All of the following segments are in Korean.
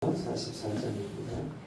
44장입니다.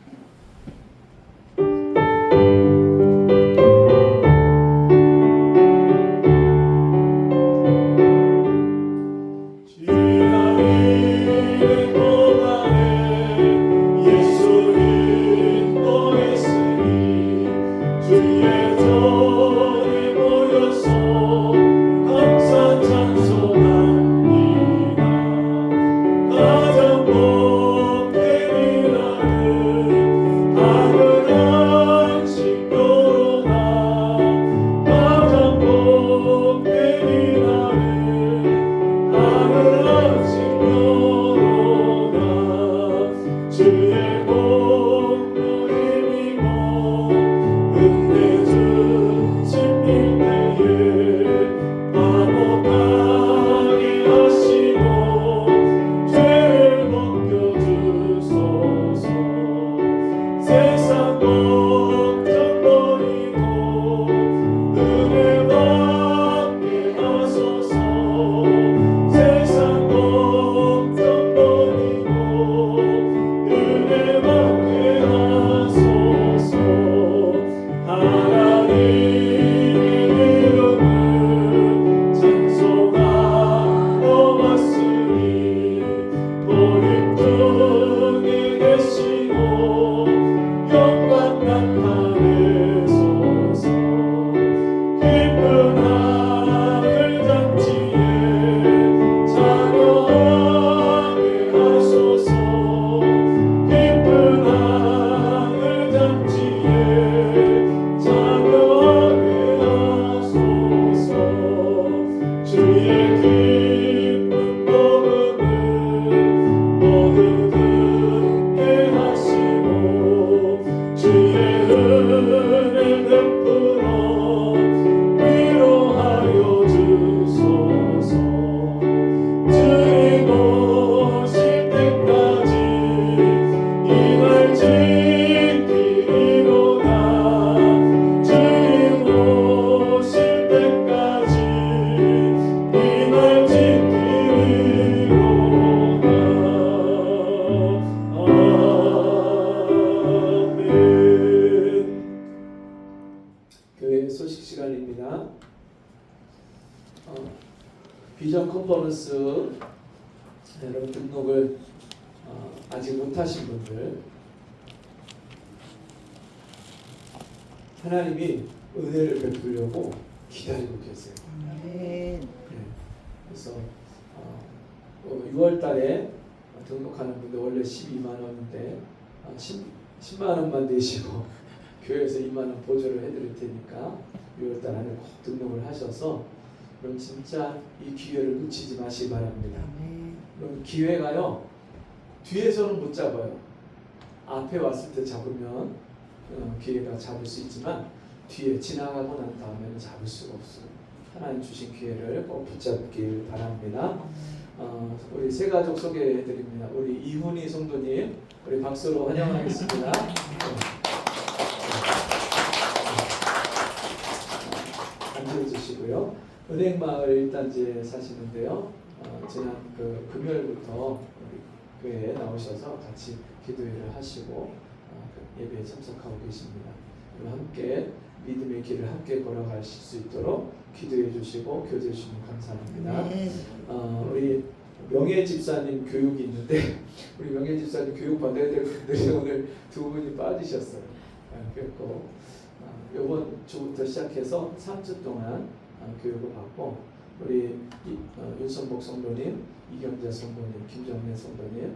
소식 시간입니다. 비전 컨퍼런스 여러분 등록을 아직 못하신 분들, 하나님이 은혜를 베풀려고 기다리고 계세요. 네. 그래서 6월 달에 등록하는 분들 원래 12만 원인데 10만 원만 내시고 교회에서 2만 원 보조를 해드릴 테니까 6월달 안에 꼭 등록을 하셔서 그럼 진짜 이 기회를 놓치지 마시기 바랍니다. 그럼 기회가요 뒤에서는 못 잡아요. 앞에 왔을 때 잡으면 기회가 잡을 수 있지만 뒤에 지나가고 난 다음에는 잡을 수가 없어요. 하나님 주신 기회를 꼭 붙잡길 바랍니다. 우리 세 가족 소개해드립니다. 우리 이훈희 성도님, 우리 박수로 환영하겠습니다. 앉아주시고요. 은행마을 1단지에 사시는데요. 지난 금요일부터 우리 교회에 나오셔서 같이 기도회를 하시고 예배에 참석하고 계십니다. 함께 믿음의 길을 함께 걸어가실 수 있도록 기도해 주시고 교제해 주시면 감사합니다. 우리 명예 집사님 교육이 있는데 우리 명예 집사님 교육 받아야 될 분들이 오늘 두 분이 빠지셨어요. 그래서 이번 주부터 시작해서 3주 동안 교육을 받고 우리 윤선복 성도님, 이경자 성도님, 김정래 성도님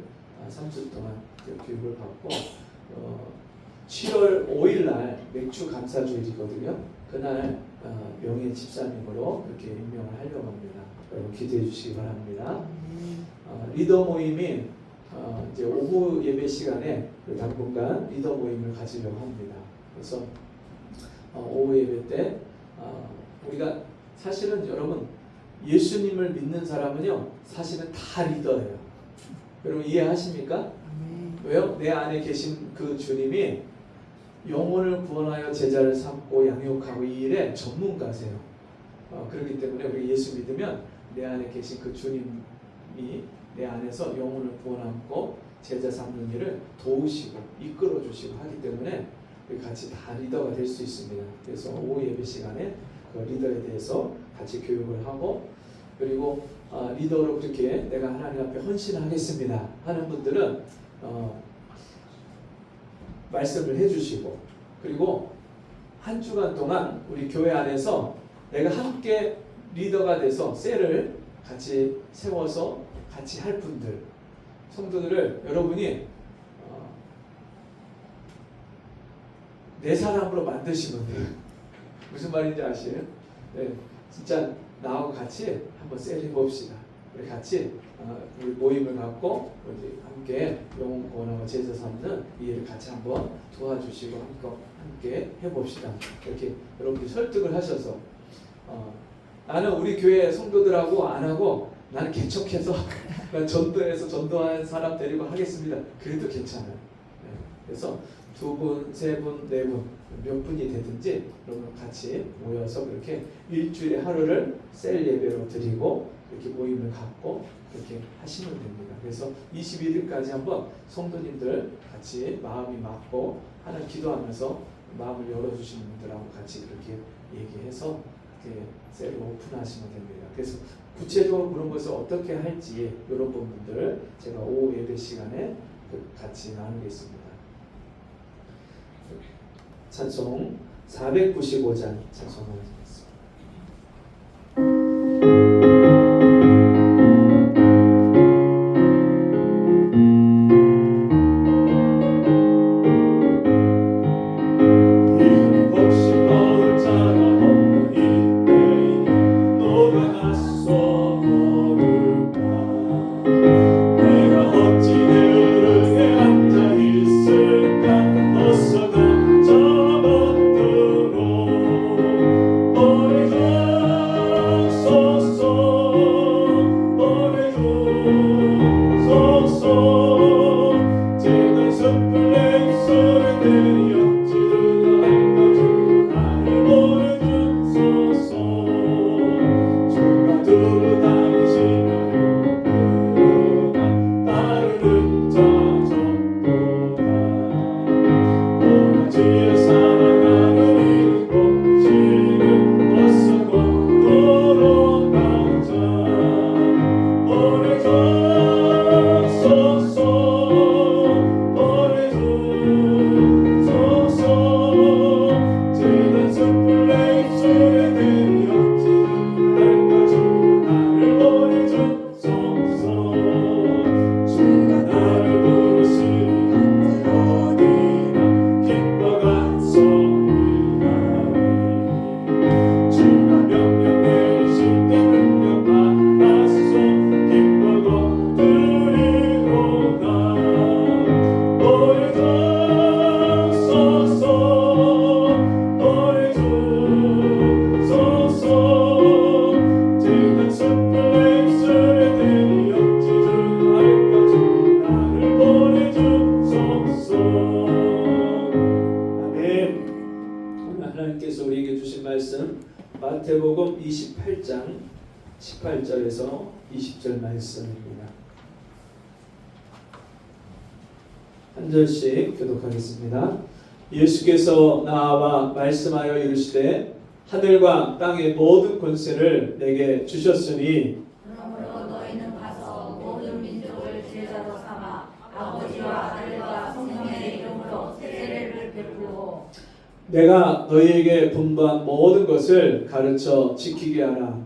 3주 동안 교육을 받고 7월 5일 날 맥주 감사주일이거든요. 그날 명예 집사님으로 이렇게 임명을 하려고 합니다. 여러분 기대해 주시기 바랍니다. 리더 모임이 이제 오후 예배 시간에 당분간 리더 모임을 가지려고 합니다. 그래서 오후 예배 때 우리가 사실은 여러분 예수님을 믿는 사람은요 사실은 다 리더예요. 여러분 이해하십니까? 왜요? 내 안에 계신 그 주님이 영혼을 구원하여 제자를 삼고 양육하고 이 일에 전문가세요. 그렇기 때문에 우리 예수 믿으면 내 안에 계신 그 주님이 내 안에서 영혼을 구원하고 제자 삼는 일을 도우시고 이끌어 주시고 하기 때문에 우리 같이 다 리더가 될 수 있습니다. 그래서 오후 예배 시간에 그 리더에 대해서 같이 교육을 하고, 그리고 리더로 그렇게 내가 하나님 앞에 헌신하겠습니다 하는 분들은 말씀을 해주시고, 그리고 한 주간 동안 우리 교회 안에서 내가 함께 리더가 돼서 셀을 같이 세워서 같이 할 분들, 성도들을 여러분이 내 사람으로 만드시면 돼요. 무슨 말인지 아시죠? 네, 진짜 나하고 같이 한번 셀 해봅시다. 우리 같이 우리 모임을 갖고 우리 함께 영혼 구원하고 제자 삼는 이 일을 같이 한번 도와주시고 함께 해봅시다. 이렇게 여러분들이 설득을 하셔서 나는 우리 교회 성도들하고 안 하고 나는 개척해서 전도해서 전도하는 사람 데리고 하겠습니다. 그래도 괜찮아요. 네, 그래서 2분, 3분, 4분 몇 분이 되든지 여러분 같이 모여서 그렇게 일주일에 하루를 셀 예배로 드리고 이렇게 모임을 갖고 그렇게 하시면 됩니다. 그래서 21일까지 한번 성도님들 같이 마음이 맞고 하나님 기도하면서 마음을 열어주시는 분들하고 같이 그렇게 얘기해서 이렇게 셀을 오픈하시면 됩니다. 그래서 구체적으로 그런 것을 어떻게 할지 이런 부분들 제가 오후 예배 시간에 같이 나누겠습니다. 찬송 495장 찬송하겠습니다. 마태복음 28장 18절에서 20절 말씀입니다. 한 절씩 교독하겠습니다. 예수께서 나와 말씀하여 이르시되 하늘과 땅의 모든 권세를 내게 주셨으니 그러므로 너희는 가서 모든 민족을 제자로 삼아 아버지와 아들과 성령의 이름으로 세례를 베풀고 내가 너희에게 분부한 모든 것을 가르쳐 지키게 하라.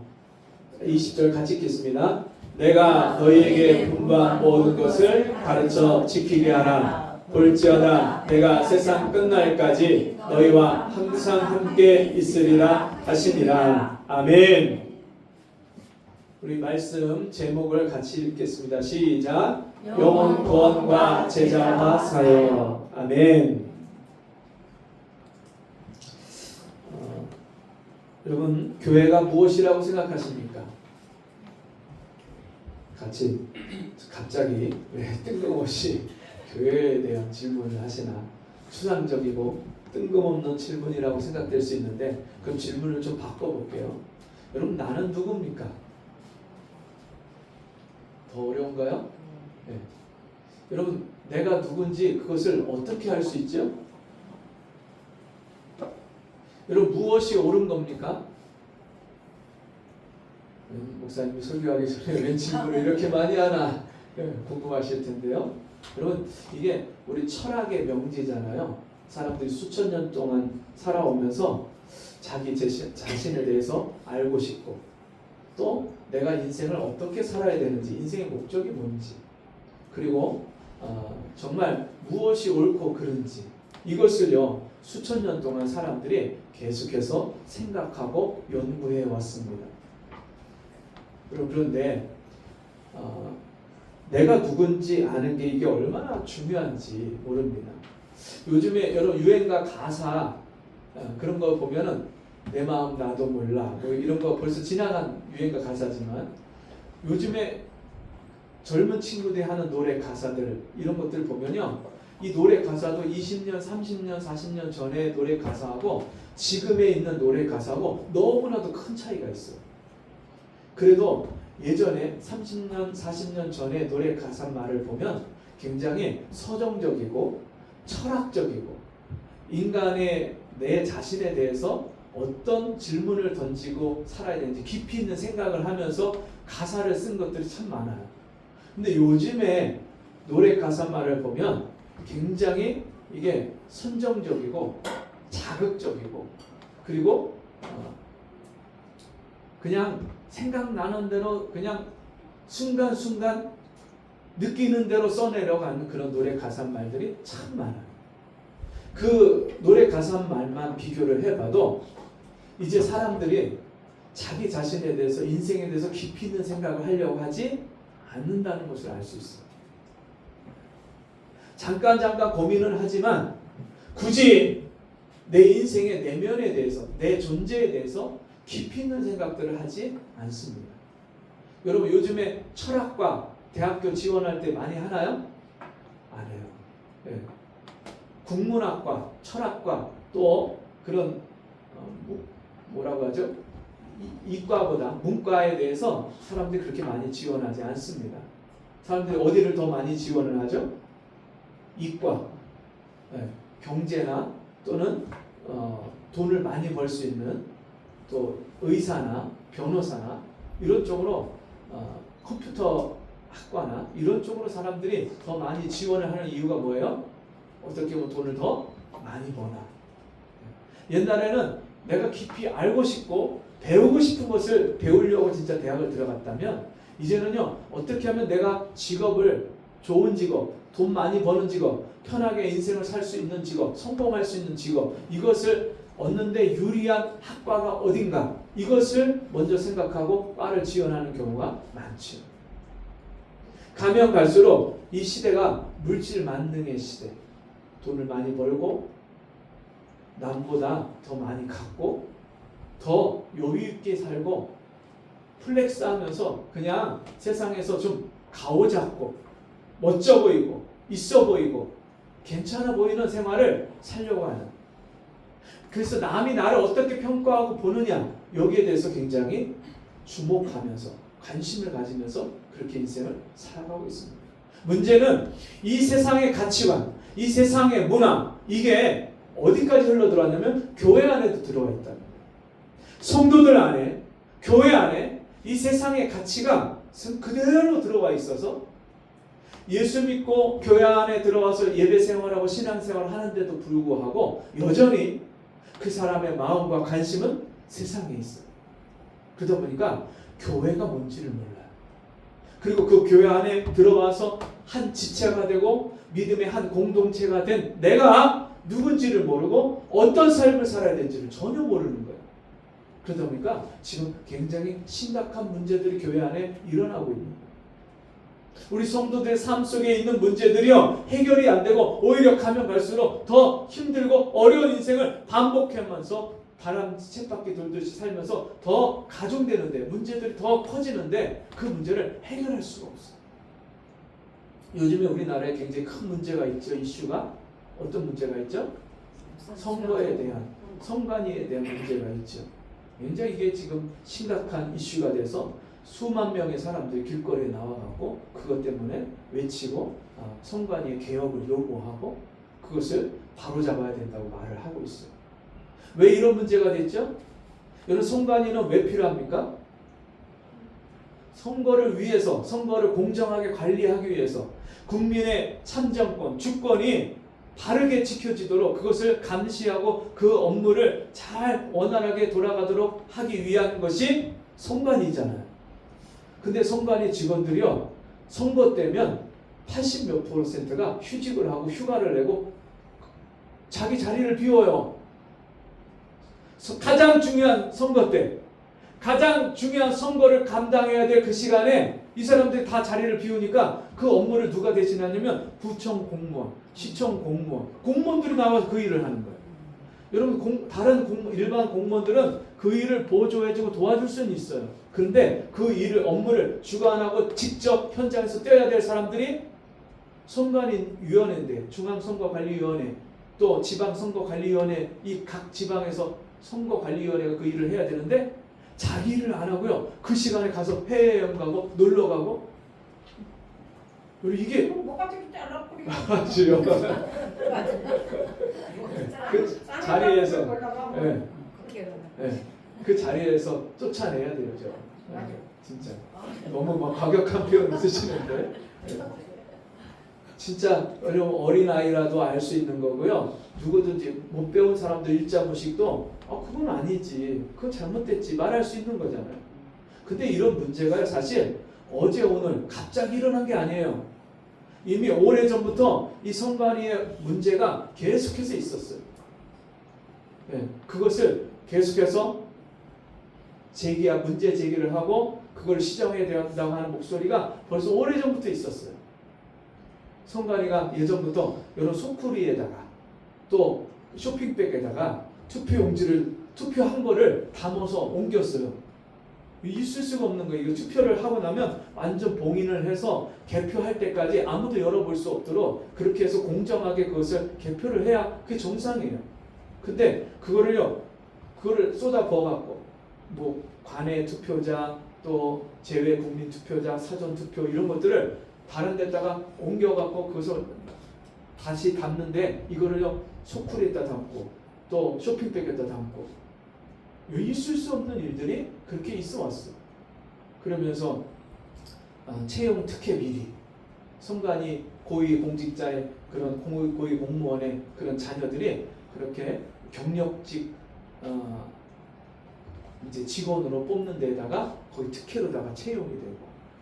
20절 같이 읽겠습니다. 내가 너희에게 분부한 모든 것을 가르쳐 지키게 하라. 볼지어다 내가 세상 끝날까지 너희와 항상 함께 있으리라 하시니라. 아멘. 우리 말씀 제목을 같이 읽겠습니다. 시작. 영혼 구원과 제자화 사역. 아멘. 여러분, 교회가 무엇이라고 생각하십니까? 같이 갑자기 왜 뜬금없이 교회에 대한 질문을 하시나? 추상적이고 뜬금없는 질문이라고 생각될 수 있는데, 그럼 질문을 좀 바꿔볼게요. 여러분, 나는 누굽니까? 더 어려운가요? 네. 여러분, 내가 누군지 그것을 어떻게 알 수 있죠? 여러분, 무엇이 옳은 겁니까? 목사님이 설교하기 전에 웬 질문을 이렇게 많이 하나 궁금하실 텐데요. 여러분, 이게 우리 철학의 명제잖아요. 사람들이 수천 년 동안 살아오면서 자기 자신에 대해서 알고 싶고, 또 내가 인생을 어떻게 살아야 되는지, 인생의 목적이 뭔지, 그리고 정말 무엇이 옳고 그른지, 이것을요 수천 년 동안 사람들이 계속해서 생각하고 연구해 왔습니다. 그런데 내가 누군지 아는 게 이게 얼마나 중요한지 모릅니다. 요즘에 여러 유행가 가사 그런 거 보면은 내 마음 나도 몰라 뭐 이런 거 벌써 지나간 유행가 가사지만, 요즘에 젊은 친구들이 하는 노래 가사들 이런 것들 보면요, 이 노래 가사도 20년, 30년, 40년 전의 노래 가사하고 지금에 있는 노래 가사하고 너무나도 큰 차이가 있어요. 그래도 예전에 30년, 40년 전의 노래 가사 말을 보면 굉장히 서정적이고 철학적이고, 인간의 내 자신에 대해서 어떤 질문을 던지고 살아야 되는지 깊이 있는 생각을 하면서 가사를 쓴 것들이 참 많아요. 근데 요즘에 노래 가사 말을 보면 굉장히 이게 선정적이고 자극적이고, 그리고 그냥 생각나는 대로 그냥 순간순간 느끼는 대로 써내려가는 그런 노래 가사 말들이 참 많아요. 그 노래 가사 말만 비교를 해봐도 이제 사람들이 자기 자신에 대해서, 인생에 대해서 깊이 있는 생각을 하려고 하지 않는다는 것을 알 수 있어요. 잠깐 고민을 하지만 굳이 내 인생의 내면에 대해서, 내 존재에 대해서 깊이 있는 생각들을 하지 않습니다. 여러분, 요즘에 철학과 대학교 지원할 때 많이 하나요? 안 해요. 네. 국문학과, 철학과, 또 그런 뭐라고 하죠? 이과보다 문과에 대해서 사람들이 그렇게 많이 지원하지 않습니다. 사람들이 어디를 더 많이 지원을 하죠? 이과, 네. 경제나 또는 돈을 많이 벌 수 있는, 또 의사나 변호사나 이런 쪽으로, 컴퓨터 학과나 이런 쪽으로 사람들이 더 많이 지원을 하는 이유가 뭐예요? 어떻게 보면 돈을 더 많이 버나. 옛날에는 내가 깊이 알고 싶고 배우고 싶은 것을 배우려고 진짜 대학을 들어갔다면, 이제는요 어떻게 하면 내가 직업을, 좋은 직업, 돈 많이 버는 직업, 편하게 인생을 살 수 있는 직업, 성공할 수 있는 직업, 이것을 얻는데 유리한 학과가 어딘가, 이것을 먼저 생각하고 과를 지원하는 경우가 많죠. 가면 갈수록 이 시대가 물질 만능의 시대, 돈을 많이 벌고 남보다 더 많이 갖고 더 여유있게 살고 플렉스하면서 그냥 세상에서 좀 가오잡고 멋져 보이고 있어 보이고 괜찮아 보이는 생활을 살려고 하는, 그래서 남이 나를 어떻게 평가하고 보느냐, 여기에 대해서 굉장히 주목하면서 관심을 가지면서 그렇게 인생을 살아가고 있습니다. 문제는 이 세상의 가치관, 이 세상의 문화, 이게 어디까지 흘러들어왔냐면 교회 안에도 들어와 있다는 거예요. 성도들 안에, 교회 안에 이 세상의 가치가 그대로 들어와 있어서 예수 믿고 교회 안에 들어와서 예배 생활하고 신앙 생활을 하는데도 불구하고 여전히 그 사람의 마음과 관심은 세상에 있어요. 그러다 보니까 교회가 뭔지를 몰라요. 그리고 그 교회 안에 들어와서 한 지체가 되고 믿음의 한 공동체가 된 내가 누군지를 모르고 어떤 삶을 살아야 되는지를 전혀 모르는 거예요. 그러다 보니까 지금 굉장히 심각한 문제들이 교회 안에 일어나고 있는 거예요. 우리 성도들의 삶 속에 있는 문제들이요 해결이 안 되고 오히려 가면 갈수록 더 힘들고 어려운 인생을 반복하면서 바람 쳇바퀴 돌듯이 살면서 더 가중되는데, 문제들이 더 커지는데 그 문제를 해결할 수가 없어요. 요즘에 우리나라에 굉장히 큰 문제가 있죠. 이슈가 어떤 문제가 있죠? 선거에 대한, 선관위에 대한 문제가 있죠. 굉장히 이게 지금 심각한 이슈가 돼서 수만 명의 사람들이 길거리에 나와갖고 그것 때문에 외치고 성관위의 개혁을 요구하고 그것을 바로잡아야 된다고 말을 하고 있어요. 왜 이런 문제가 됐죠? 여러분 성관위는 왜 필요합니까? 선거를 위해서, 선거를 공정하게 관리하기 위해서 국민의 참정권, 주권이 바르게 지켜지도록 그것을 감시하고 그 업무를 잘 원활하게 돌아가도록 하기 위한 것이 선관위잖아요. 근데 선관위 직원들이요, 선거 때면 80몇 %가 휴직을 하고 휴가를 내고 자기 자리를 비워요. 가장 중요한 선거 때, 가장 중요한 선거를 감당해야 될 그 시간에 이 사람들이 다 자리를 비우니까 그 업무를 누가 대신하냐면 구청 공무원, 시청 공무원, 공무원들이 나와서 그 일을 하는 거예요. 여러분 다른 일반 공무원들은 그 일을 보조해주고 도와줄 수는 있어요. 그런데 그 일을 업무를 주관하고 직접 현장에서 뛰어야 될 사람들이 선관위원회인데 중앙선거관리위원회 또 지방선거관리위원회 이 각 지방에서 선거관리위원회가 그 일을 해야 되는데 자기 일을 안 하고요. 그 시간에 가서 해외여행 가고 놀러 가고 이게 뭐가 되게 잘라버리고 맞죠. 그 자리에서 예, 예, 그 자리에서 쫓아내야 되죠. 예, 진짜 너무 막 과격한 표현 쓰시는데 진짜 어린 아이라도 알 수 있는 거고요. 누구든지 못 배운 사람도 일자무식도 그건 아니지, 그건 잘못됐지 말할 수 있는 거잖아요. 근데 이런 문제가 사실 어제 오늘 갑자기 일어난 게 아니에요. 이미 오래전부터 이 선관위의 문제가 계속해서 있었어요. 네, 그것을 계속해서 문제 제기를 하고 그걸 시정해야 된다고 하는 목소리가 벌써 오래전부터 있었어요. 선관위가 예전부터 이런 소쿠리에다가 또 쇼핑백에다가 투표한 거를 담아서 옮겼어요. 있을 수가 없는 거예요. 이거 투표를 하고 나면 완전 봉인을 해서 개표할 때까지 아무도 열어볼 수 없도록 그렇게 해서 공정하게 그것을 개표를 해야 그게 정상이에요. 근데 그거를 쏟아 부어갖고 뭐 관내 투표장 또 제외 국민 투표장 사전 투표 이런 것들을 다른 데다가 옮겨갖고 그것을 다시 담는데 이거를요 소쿠리에다 담고 또 쇼핑백에다 담고 있을 수 없는 일들이 그렇게 있어 왔어. 그러면서 채용 특혜 비리, 선관위 고위 공직자의 그런 고위 공무원의 그런 자녀들이 그렇게 경력직 이제 직원으로 뽑는 데다가 거의 특혜로다가 채용이 되고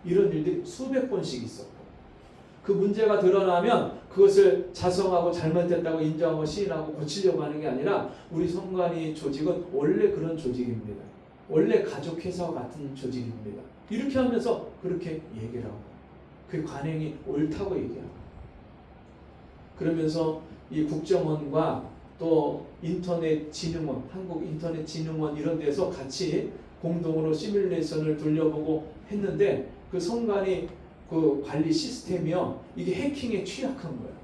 이런 일들이 수백 번씩 있었고 그 문제가 드러나면 그것을 자성하고 잘못됐다고 인정하고 시인하고 고치려고 하는 게 아니라 우리 선관위 조직은 원래 그런 조직입니다. 원래 가족회사와 같은 조직입니다. 이렇게 하면서 그렇게 얘기를 하고 그 관행이 옳다고 얘기하고 그러면서 이 국정원과 또 인터넷진흥원, 한국인터넷진흥원 이런 데서 같이 공동으로 시뮬레이션을 돌려보고 했는데 그 선관위 그 관리 시스템이요 이게 해킹에 취약한 거예요.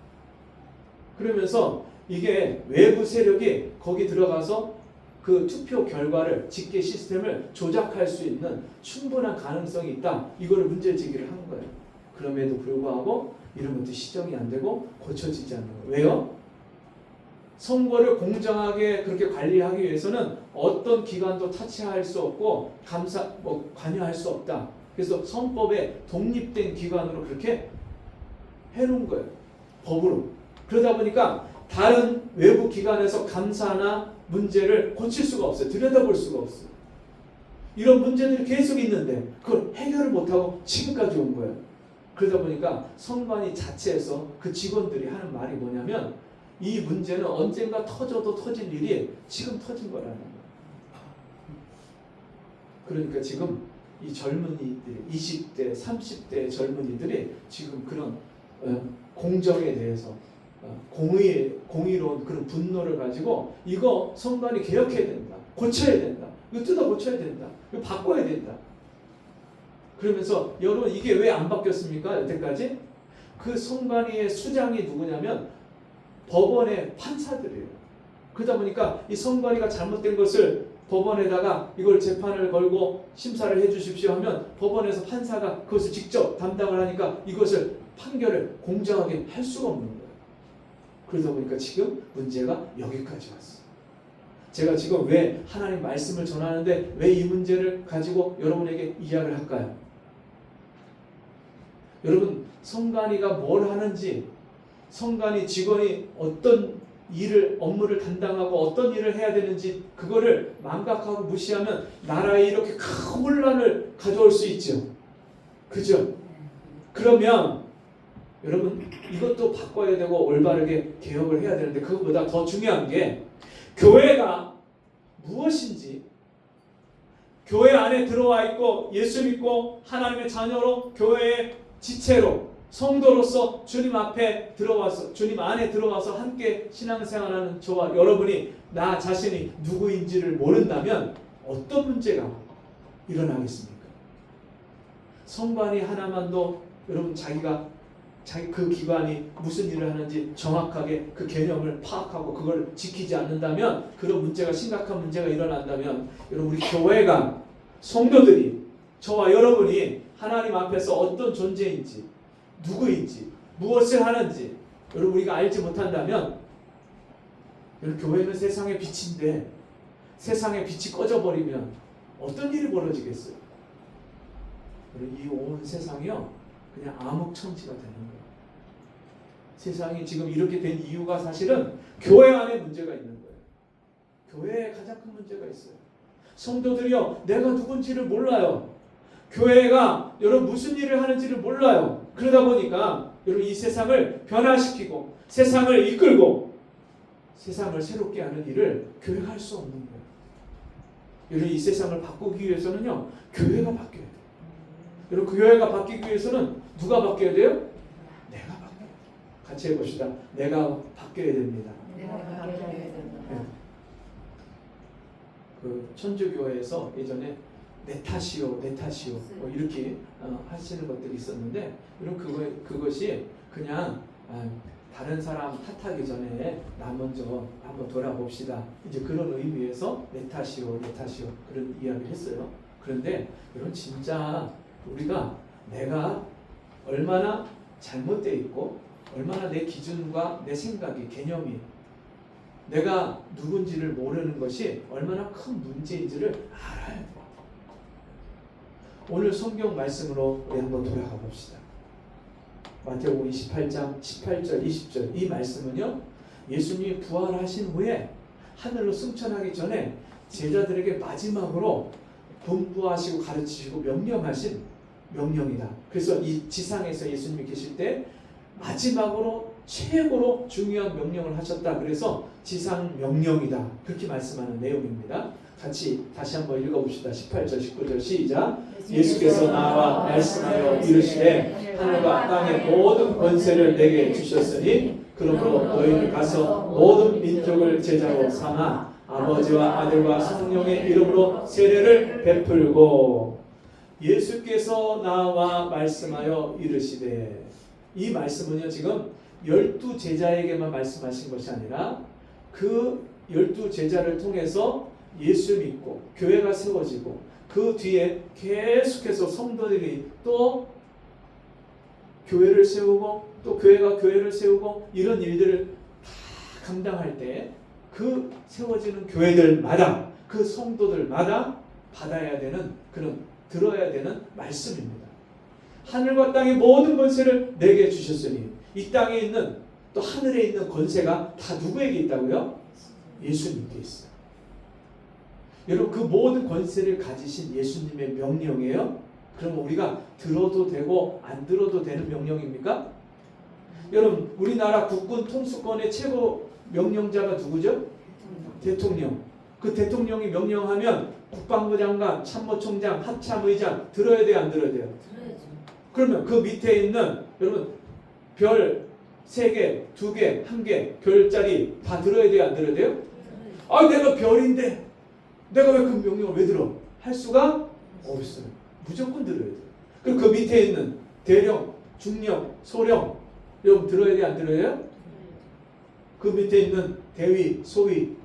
그러면서 이게 외부 세력이 거기 들어가서 그 투표 결과를 집계 시스템을 조작할 수 있는 충분한 가능성이 있다. 이거를 문제 제기를 한 거예요. 그럼에도 불구하고 이런 것도 시정이 안 되고 고쳐지지 않는 거예요. 왜요? 선거를 공정하게 그렇게 관리하기 위해서는 어떤 기관도 타치할 수 없고 관여할 수 없다. 그래서 선법에 독립된 기관으로 그렇게 해놓은 거예요. 법으로. 그러다 보니까 다른 외부 기관에서 감사나 문제를 고칠 수가 없어요. 들여다볼 수가 없어요. 이런 문제들이 계속 있는데 그걸 해결을 못하고 지금까지 온 거예요. 그러다 보니까 선관위 자체에서 그 직원들이 하는 말이 뭐냐면 이 문제는 언젠가 터져도 터질 일이 지금 터진 거라는 거예요. 그러니까 지금 이 젊은이들, 20대, 30대 젊은이들이 지금 그런 공정에 대해서 공의로운 그런 분노를 가지고 이거 선관위 개혁해야 된다. 고쳐야 된다. 이거 뜯어 고쳐야 된다. 이거 바꿔야 된다. 그러면서 여러분 이게 왜 안 바뀌었습니까? 여태까지? 그 선관위의 수장이 누구냐면 법원의 판사들이에요. 그러다 보니까 이 선관위가 잘못된 것을 법원에다가 이걸 재판을 걸고 심사를 해 주십시오 하면 법원에서 판사가 그것을 직접 담당을 하니까 이것을 판결을 공정하게 할 수가 없는 거예요. 그러다 보니까 지금 문제가 여기까지 왔어요. 제가 지금 왜 하나님 말씀을 전하는데 왜 이 문제를 가지고 여러분에게 이야기를 할까요? 여러분, 성관이가 뭘 하는지, 성관이 직원이 어떤 업무를 담당하고 어떤 일을 해야 되는지 그거를 망각하고 무시하면 나라에 이렇게 큰 혼란을 가져올 수 있죠. 그죠? 그러면 여러분, 이것도 바꿔야 되고 올바르게 개혁을 해야 되는데 그것보다 더 중요한 게 교회가 무엇인지, 교회 안에 들어와 있고 예수 믿고 하나님의 자녀로 교회의 지체로 성도로서 주님 앞에 들어와서 주님 안에 들어와서 함께 신앙생활하는 저와 여러분이 나 자신이 누구인지를 모른다면 어떤 문제가 일어나겠습니까? 성관이 하나만도 여러분 자기 그 기관이 무슨 일을 하는지 정확하게 그 개념을 파악하고 그걸 지키지 않는다면 그런 문제가 심각한 문제가 일어난다면 여러분 우리 교회가 성도들이 저와 여러분이 하나님 앞에서 어떤 존재인지 누구인지 무엇을 하는지 여러분 우리가 알지 못한다면 여러분 교회는 세상의 빛인데 세상의 빛이 꺼져버리면 어떤 일이 벌어지겠어요? 여러분 이 온 세상이요 그냥 암흑천지가 되는 거예요. 세상이 지금 이렇게 된 이유가 사실은 교회 안에 문제가 있는 거예요. 교회에 가장 큰 문제가 있어요. 성도들이요 내가 누군지를 몰라요. 교회가 여러분 무슨 일을 하는지를 몰라요. 그러다 보니까 여러분 이 세상을 변화시키고 세상을 이끌고 세상을 새롭게 하는 일을 교회가 할 수 없는 거예요. 여러분 이 세상을 바꾸기 위해서는요 교회가 바뀌어야 돼요. 여러분 그 교회가 바뀌기 위해서는 누가 바뀌어야 돼요? 내가 바뀌어야 돼요. 같이 해봅시다. 내가 바뀌어야 됩니다. 내가 바뀌어야 된다. 네. 그 천주교회에서 예전에 내 탓이요 뭐 이렇게 하시는 것들이 있었는데 여러분 그것이 그냥 다른 사람 탓하기 전에 나 먼저 한번 돌아봅시다. 이제 그런 의미에서 내 탓이요 그런 이야기를 했어요. 그런데 여러분 진짜 우리가 내가 얼마나 잘못되어 있고 얼마나 내 기준과 내 생각이 개념이 내가 누군지를 모르는 것이 얼마나 큰 문제인지를 알아야 돼요. 오늘 성경 말씀으로 우리 한번 돌아가 봅시다. 마태복음 28장 18절 20절 이 말씀은요 예수님이 부활하신 후에 하늘로 승천하기 전에 제자들에게 마지막으로 분부하시고 가르치시고 명령하신 명령이다. 그래서 이 지상에서 예수님이 계실 때 마지막으로 최고로 중요한 명령을 하셨다. 그래서 지상 명령이다. 그렇게 말씀하는 내용입니다. 같이 다시 한번 읽어봅시다. 18절 19절 시작. 예수께서 나와 말씀하여 이르시되 하늘과 땅의 모든 권세를 내게 주셨으니 그러므로 너희는 가서 모든 민족을 제자로 삼아 아버지와 아들과 성령의 이름으로 세례를 베풀고 예수께서 나와 말씀하여 이르시되 이 말씀은요 지금 12 제자에게만 말씀하신 것이 아니라 그 12 제자를 통해서 예수 믿고 교회가 세워지고 그 뒤에 계속해서 성도들이 또 교회를 세우고 또 교회가 교회를 세우고 이런 일들을 다 감당할 때 그 세워지는 교회들마다 그 성도들마다 받아야 되는 그런 들어야 되는 말씀입니다. 하늘과 땅의 모든 권세를 내게 주셨으니 이 땅에 있는 또 하늘에 있는 권세가 다 누구에게 있다고요? 예수님께 있어요. 여러분 그 모든 권세를 가지신 예수님의 명령이에요. 그러면 우리가 들어도 되고 안 들어도 되는 명령입니까? 여러분 우리나라 국군 통수권의 최고 명령자가 누구죠? 대통령. 그 대통령이 명령하면 국방부 장관, 참모총장, 합참의장 들어야 돼요, 안 들어야 돼요? 들어야죠. 그러면 그 밑에 있는 여러분 별 3개, 2개, 1개 별자리 다 들어야 돼요, 안 들어야 돼요? 아 내가 별인데 내가 왜 그 명령을 왜 들어? 할 수가 없어요. 무조건 들어야 돼요. 그럼 그 밑에 있는 대령, 중령, 소령 여러분 들어야 돼요, 안 들어야 돼요? 그 밑에 있는 대위, 소위,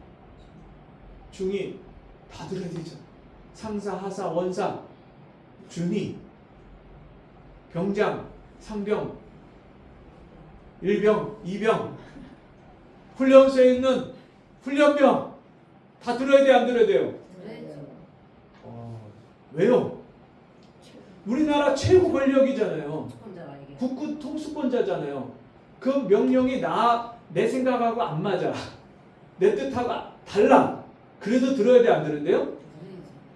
중위 다 들어야 되죠. 상사, 하사, 원사, 준위, 병장, 상병 일병, 이병, 훈련소에 있는 훈련병 다 들어야 돼요, 안 들어야 돼요? 왜요? 우리나라 최고 권력이잖아요. 국군 통수권자잖아요. 그 명령이 내 생각하고 안 맞아. 내 뜻하고 달라. 그래도 들어야 돼, 안 들은데요?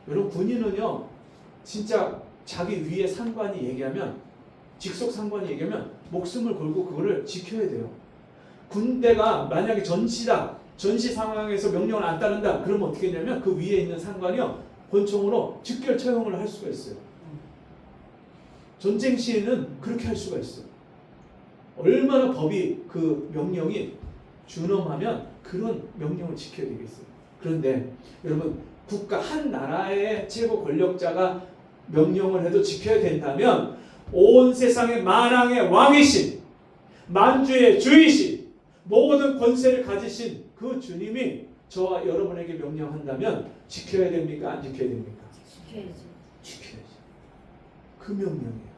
여러분, 군인은요, 진짜 자기 위에 상관이 얘기하면, 직속 상관이 얘기하면 목숨을 걸고 그거를 지켜야 돼요. 군대가 만약에 전시다, 전시 상황에서 명령을 안 따른다, 그러면 어떻게 되냐면 그 위에 있는 상관이요, 권총으로 직결 처형을 할 수가 있어요. 전쟁 시에는 그렇게 할 수가 있어요. 얼마나 법이 그 명령이 준엄하면 그런 명령을 지켜야 되겠어요. 그런데 여러분, 국가 한 나라의 최고 권력자가 명령을 해도 지켜야 된다면 온 세상의 만왕의 왕이신, 만주의 주이신, 모든 권세를 가지신 그 주님이 저와 여러분에게 명령한다면 지켜야 됩니까? 안 지켜야 됩니까? 지켜야죠. 그 명령이에요.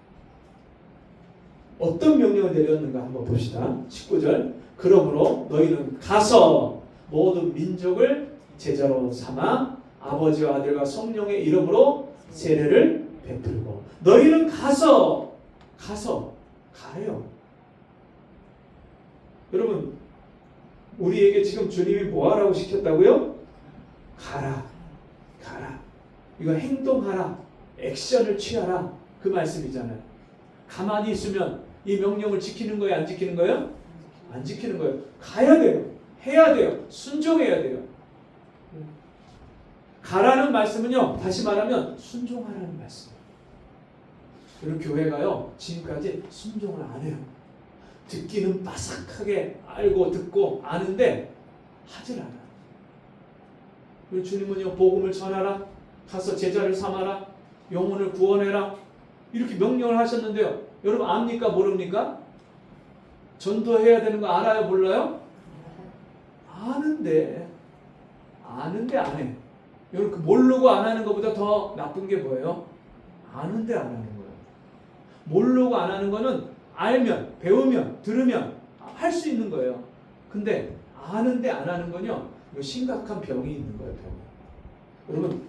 어떤 명령을 내렸는가 한번 봅시다. 19절. 그러므로 너희는 가서 모든 민족을 제자로 삼아 아버지와 아들과 성령의 이름으로 세례를 베풀고. 너희는 가서 가요. 여러분, 우리에게 지금 주님이 뭐 하라고 시켰다고요? 가라. 이거 행동하라. 액션을 취하라. 그 말씀이잖아요. 가만히 있으면 이 명령을 지키는 거예요? 안 지키는 거예요? 안 지키는 거예요. 가야 돼요. 해야 돼요. 순종해야 돼요. 가라는 말씀은요, 다시 말하면 순종하라는 말씀이에요. 그리고 교회가요, 지금까지 순종을 안 해요. 듣기는 바삭하게 알고 듣고 아는데 하질 않아요. 그리고 주님은요, 복음을 전하라, 가서 제자를 삼아라, 영혼을 구원해라, 이렇게 명령을 하셨는데요, 여러분 압니까? 모릅니까? 전도해야 되는 거 알아요? 몰라요? 아는데 안 해. 여러분, 모르고 안 하는 것보다 더 나쁜 게 뭐예요? 아는데 안 하는 거예요. 모르고 안 하는 거는 알면, 배우면, 들으면 할 수 있는 거예요. 근데 아는데 안 하는 건요, 이거 심각한 병이 있는 거예요. 병. 여러분,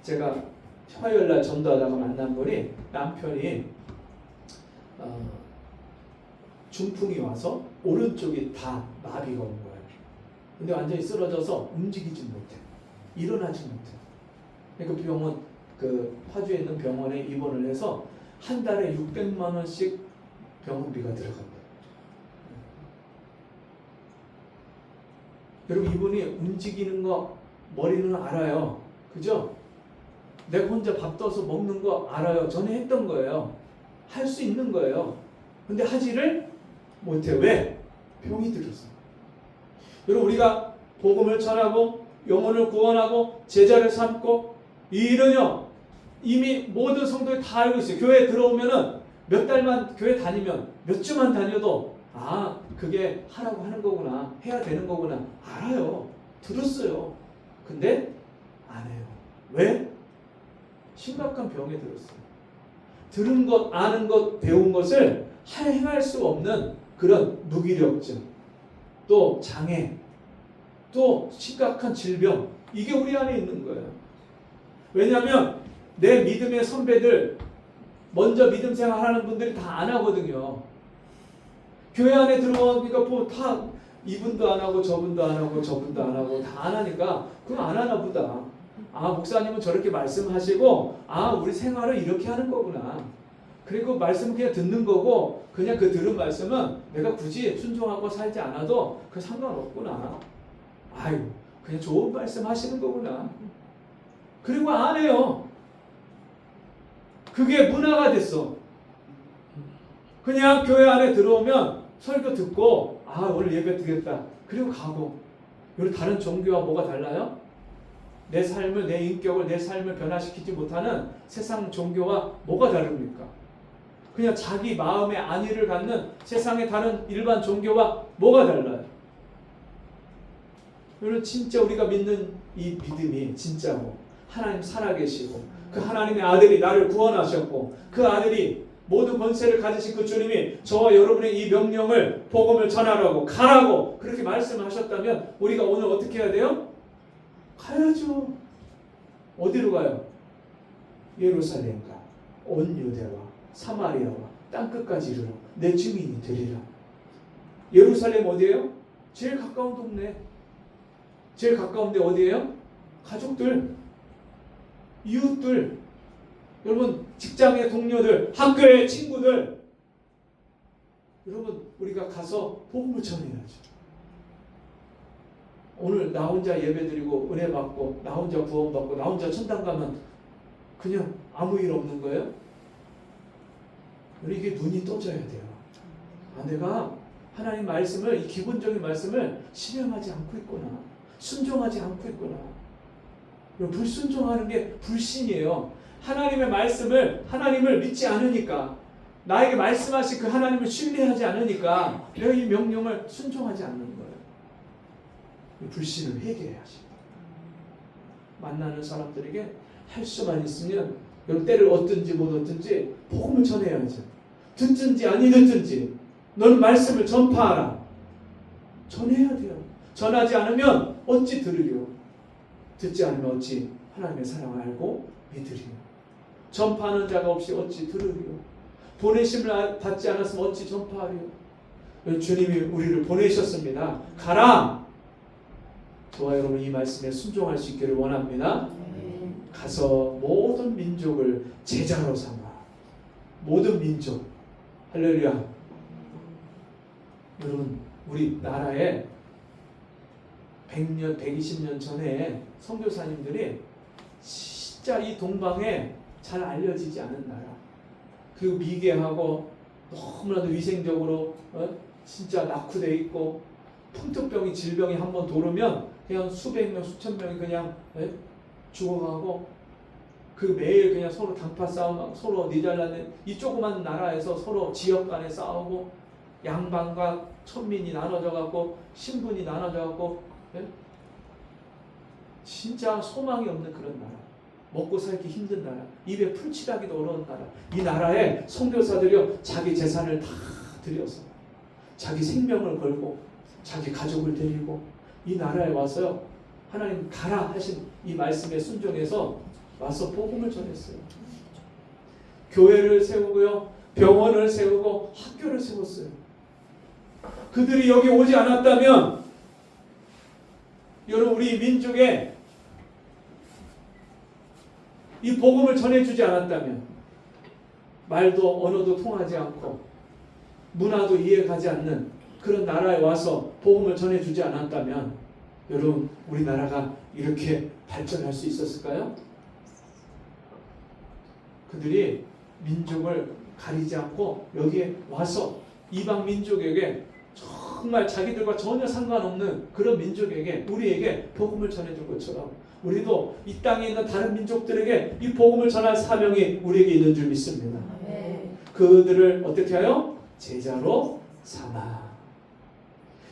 제가 화요일날 전도하다가 만난 분이, 남편이 중풍이 와서 오른쪽이 다 마비가 온 거예요. 근데 완전히 쓰러져서 움직이지 못해. 일어나지 못해. 그 병원, 그 파주에 있는 병원에 입원을 해서 한 달에 600만 원씩 병원비가 들어간 거예요. 여러분, 이분이 움직이는 거 머리는 알아요. 그죠? 내가 혼자 밥 떠서 먹는 거 알아요. 전에 했던 거예요. 할 수 있는 거예요. 근데 하지를 못해요. 왜? 병이 들었어요. 여러분, 우리가 복음을 전하고 영혼을 구원하고 제자를 삼고, 이 일은요, 이미 모든 성도들이 다 알고 있어요. 교회에 들어오면은 몇 달만 교회 다니면, 몇 주만 다녀도 그게 하라고 하는 거구나, 해야 되는 거구나 알아요. 들었어요. 근데 안 해요. 왜? 심각한 병에 들었어요. 들은 것, 아는 것, 배운 것을 행할 수 없는 그런 무기력증, 또 장애, 또 심각한 질병, 이게 우리 안에 있는 거예요. 왜냐하면 내 믿음의 선배들, 먼저 믿음 생활하는 분들이 다 안 하거든요. 교회 안에 들어오니까 뭐 다 이분도 안 하고 저분도 안 하고 저분도 안 하고 다 안 하니까 그럼 안 하나 보다. 목사님은 저렇게 말씀하시고 우리 생활을 이렇게 하는 거구나. 그리고 말씀은 그냥 듣는 거고, 그냥 그 들은 말씀은 내가 굳이 순종하고 살지 않아도 그 상관없구나. 그냥 좋은 말씀 하시는 거구나. 그리고 안 해요. 그게 문화가 됐어. 그냥 교회 안에 들어오면 설교 듣고 오늘 예배 드렸다, 그리고 가고. 여기 다른 종교와 뭐가 달라요? 내 삶을, 내 인격을, 내 삶을 변화시키지 못하는 세상 종교와 뭐가 다릅니까? 그냥 자기 마음의 안위를 갖는 세상의 다른 일반 종교와 뭐가 달라요? 여러분, 진짜 우리가 믿는 이 믿음이 진짜고, 하나님 살아계시고, 그 하나님의 아들이 나를 구원하셨고, 그 아들이 모든 권세를 가지신 그 주님이 저와 여러분의 이 명령을 복음을 전하라고 가라고 그렇게 말씀하셨다면 우리가 오늘 어떻게 해야 돼요? 가야죠. 어디로 가요? 예루살렘과 온 유대와 사마리아와 땅끝까지 이르러 내 증인이 되리라. 예루살렘 어디예요? 제일 가까운 동네. 제일 가까운데 어디예요? 가족들, 이웃들, 여러분 직장의 동료들, 학교의 친구들. 여러분 우리가 가서 복음을 전해야죠. 오늘 나 혼자 예배드리고 은혜 받고 나 혼자 구원 받고 나 혼자 천당 가면 그냥 아무 일 없는 거예요? 우리 이게 눈이 떠져야 돼요. 내가 하나님 말씀을, 이 기본적인 말씀을 실행하지 않고 있구나, 순종하지 않고 있구나. 불순종하는 게 불신이에요. 하나님의 말씀을, 하나님을 믿지 않으니까, 나에게 말씀하신 그 하나님을 신뢰하지 않으니까 내가 이 명령을 순종하지 않는 거예요. 불신을 회개해야지. 만나는 사람들에게 할 수만 있으면 여러분 때를 얻든지 못 얻든지 복음을 전해야죠. 듣든지 아니 듣든지 너는 말씀을 전파하라. 전해야 돼요. 전하지 않으면 어찌 들으리요? 듣지 않으면 어찌 하나님의 사랑을 알고 믿으리요? 전파하는 자가 없이 어찌 들으리요? 보내심을 받지 않았으면 어찌 전파하리요? 주님이 우리를 보내셨습니다. 가라! 저와 여러분 이 말씀에 순종할 수 있기를 원합니다. 가서 모든 민족을 제자로 삼아. 모든 민족. 할렐루야. 여러분 우리 나라에 100년, 120년 전에 선교사님들이 진짜 이 동방에 잘 알려지지 않은 나라. 그리고 미개하고 너무나도 위생적으로 진짜 낙후되어 있고 풍토병이 질병이 한번 도르면 그냥 수백 명, 수천 명이 그냥 죽어가고 그 매일 그냥 서로 당파 싸움, 서로 니달라는 이 조그만 나라에서 서로 지역 간에 싸우고 양반과 천민이 나눠져 갖고 신분이 나눠져 갖고 진짜 소망이 없는 그런 나라, 먹고 살기 힘든 나라, 입에 풀칠하기도 어려운 나라. 이 나라에 선교사들이 자기 재산을 다 들여서 자기 생명을 걸고 자기 가족을 데리고 이 나라에 와서요 하나님 가라 하신 이 말씀에 순종해서 와서 복음을 전했어요. 교회를 세우고요, 병원을 세우고 학교를 세웠어요. 그들이 여기 오지 않았다면 여러분 우리 민족에 이 복음을 전해주지 않았다면 말도 언어도 통하지 않고 문화도 이해가지 않는 그런 나라에 와서 복음을 전해주지 않았다면 여러분 우리나라가 이렇게 발전할 수 있었을까요? 그들이 민족을 가리지 않고 여기에 와서 이방 민족에게 정말 자기들과 전혀 상관없는 그런 민족에게 우리에게 복음을 전해준 것처럼 우리도 이 땅에 있는 다른 민족들에게 이 복음을 전할 사명이 우리에게 있는 줄 믿습니다. 그들을 어떻게 하여? 제자로 삼아.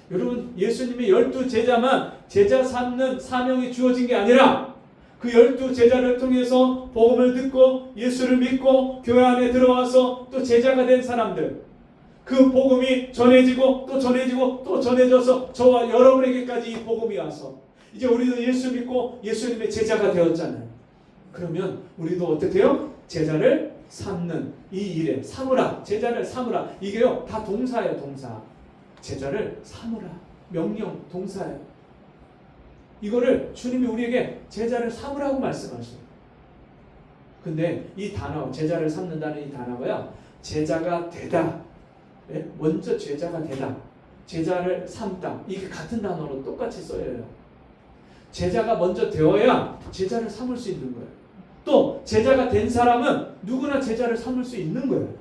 여러분 예수님이 12제자만 제자 삼는 사명이 주어진 게 아니라 그 12제자를 통해서 복음을 듣고 예수를 믿고 교회 안에 들어와서 또 제자가 된 사람들, 그 복음이 전해지고 또 전해지고 또 전해져서 저와 여러분에게까지 이 복음이 와서 이제 우리도 예수 믿고 예수님의 제자가 되었잖아요. 그러면 우리도 어떻게 해요? 제자를 삼는 이 일에 삼으라, 제자를 삼으라. 이게요 다 동사예요. 동사. 제자를 삼으라. 명령 동사예요. 이거를 주님이 우리에게 제자를 삼으라고 말씀하셔요. 근데 이 단어, 제자를 삼는다는 이 단어가요, 제자가 되다, 먼저 제자가 되다, 제자를 삼다, 이게 같은 단어로 똑같이 써요. 제자가 먼저 되어야 제자를 삼을 수 있는 거예요. 또 제자가 된 사람은 누구나 제자를 삼을 수 있는 거예요.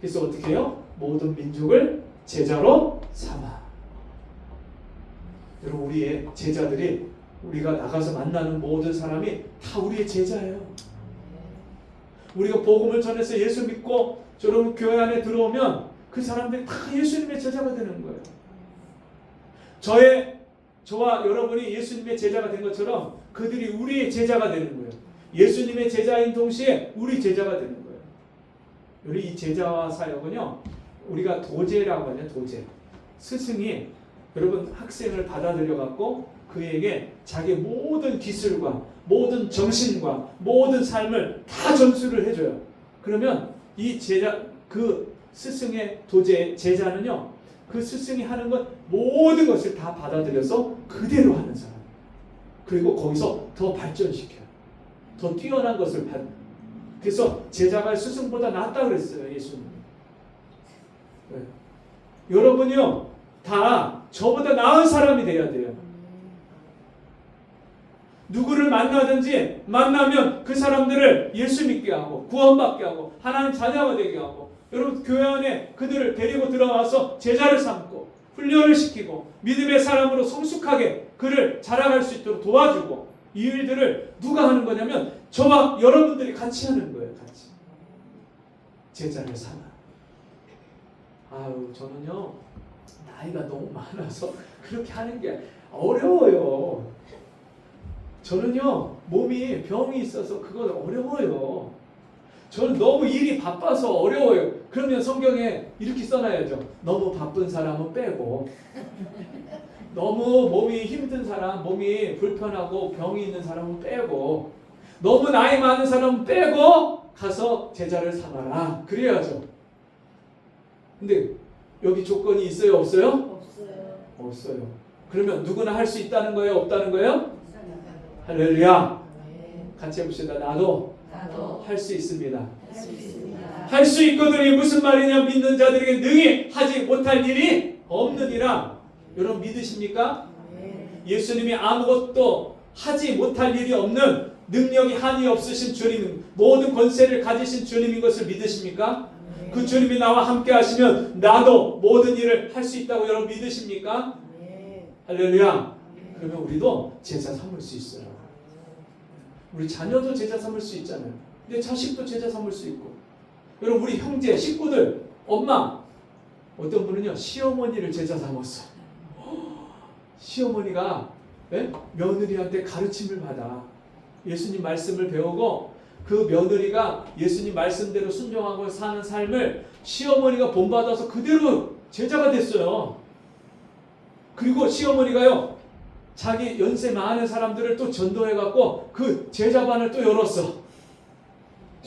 그래서 어떻게 해요? 모든 민족을 제자로 삼아. 여러분 우리의 제자들이 우리가 나가서 만나는 모든 사람이 다 우리의 제자예요. 우리가 복음을 전해서 예수 믿고 여러분 교회 안에 들어오면 그 사람들이 다 예수님의 제자가 되는 거예요. 저와 여러분이 예수님의 제자가 된 것처럼 그들이 우리의 제자가 되는 거예요. 예수님의 제자인 동시에 우리 제자가 되는 거예요. 우리 이 제자와 사역은요, 우리가 도제라고 하냐, 도제. 스승이 여러분 학생을 받아들여 갖고 그에게 자기 모든 기술과 모든 정신과 모든 삶을 다 전수를 해줘요. 그러면 이 제자, 그 스승의 도제 제자는요, 그 스승이 하는 것 모든 것을 다 받아들여서 그대로 하는 사람. 그리고 거기서 더 발전시켜요. 더 뛰어난 것을 그래서 제자가 스승보다 낫다 그랬어요, 예수님. 네. 여러분이요, 다 저보다 나은 사람이 돼야 돼요. 누구를 만나든지 만나면 그 사람들을 예수 믿게 하고 구원받게 하고 하나님 자녀가 되게 하고, 여러분 교회 안에 그들을 데리고 들어와서 제자를 삼고 훈련을 시키고 믿음의 사람으로 성숙하게 그를 자라갈 수 있도록 도와주고, 이 일들을 누가 하는 거냐면 저와 여러분들이 같이 하는 거예요. 같이 제자를 삼아. 아유, 저는요 나이가 너무 많아서 그렇게 하는 게 어려워요. 저는요 몸이 병이 있어서 그건 어려워요. 저는 너무 일이 바빠서 어려워요. 그러면 성경에 이렇게 써놔야죠. 너무 바쁜 사람은 빼고, 너무 몸이 힘든 사람, 몸이 불편하고 병이 있는 사람은 빼고, 너무 나이 많은 사람은 빼고 가서 제자를 삼아라. 그래야죠. 근데 여기 조건이 있어요, 없어요? 없어요. 없어요. 그러면 누구나 할 수 있다는 거예요, 없다는 거예요? 할렐루야. 같이 해봅시다. 나도 할 수 있습니다. 할 수 있습니다. 할 수 있거든. 이 무슨 말이냐? 믿는 자들에게 능히 하지 못할 일이 없느니라. 여러분 믿으십니까? 예수님이 아무것도 하지 못할 일이 없는, 능력이 한이 없으신 주님, 모든 권세를 가지신 주님인 것을 믿으십니까? 그 주님이 나와 함께 하시면 나도 모든 일을 할 수 있다고 여러분 믿으십니까? 할렐루야. 그러면 우리도 제자 삼을 수 있어요. 우리 자녀도 제자 삼을 수 있잖아요. 내 자식도 제자 삼을 수 있고. 여러분 우리 형제, 식구들, 엄마, 어떤 분은요 시어머니를 제자 삼았어. 시어머니가 며느리한테 가르침을 받아 예수님 말씀을 배우고, 그 며느리가 예수님 말씀대로 순종하고 사는 삶을 시어머니가 본받아서 그대로 제자가 됐어요. 그리고 시어머니가요 자기 연세 많은 사람들을 또 전도해갖고 그 제자반을 또 열었어.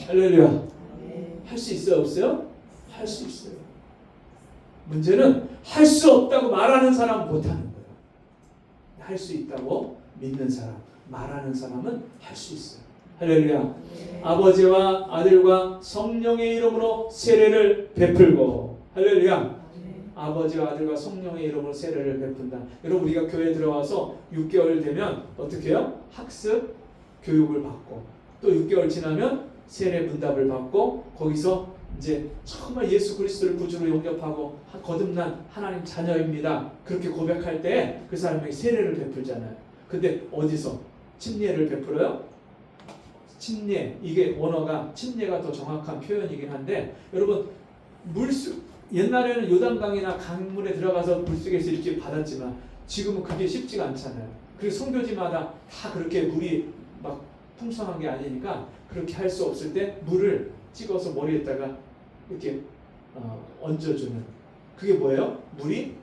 할렐루야. 할 수 있어요, 없어요? 할 수 있어요. 문제는 할 수 없다고 말하는 사람은 못하는 거예요. 할 수 있다고 믿는 사람, 말하는 사람은 할 수 있어요. 할렐루야. 아버지와 아들과 성령의 이름으로 세례를 베풀고, 할렐루야. 아버지와 아들과 성령의 이름으로 세례를 베푼다. 여러분 우리가 교회에 들어와서 6개월 되면 어떻게 해요? 학습 교육을 받고, 또 6개월 지나면 세례 문답을 받고, 거기서 이제 정말 예수 그리스도를 구주로 영접하고 거듭난 하나님 자녀입니다. 그렇게 고백할 때 그 사람에게 세례를 베풀잖아요. 근데 어디서 침례를 베풀어요? 침례, 이게 원어가 침례가 더 정확한 표현이긴 한데, 여러분 옛날에는 요단강이나 강물에 들어가서 물속에서 이렇게 받았지만 지금은 그게 쉽지가 않잖아요. 그리고 성교지마다 다 그렇게 물이 막 풍성한 게 아니니까 그렇게 할 수 없을 때 물을 찍어서 머리에다가 이렇게 얹어주는, 그게 뭐예요? 물이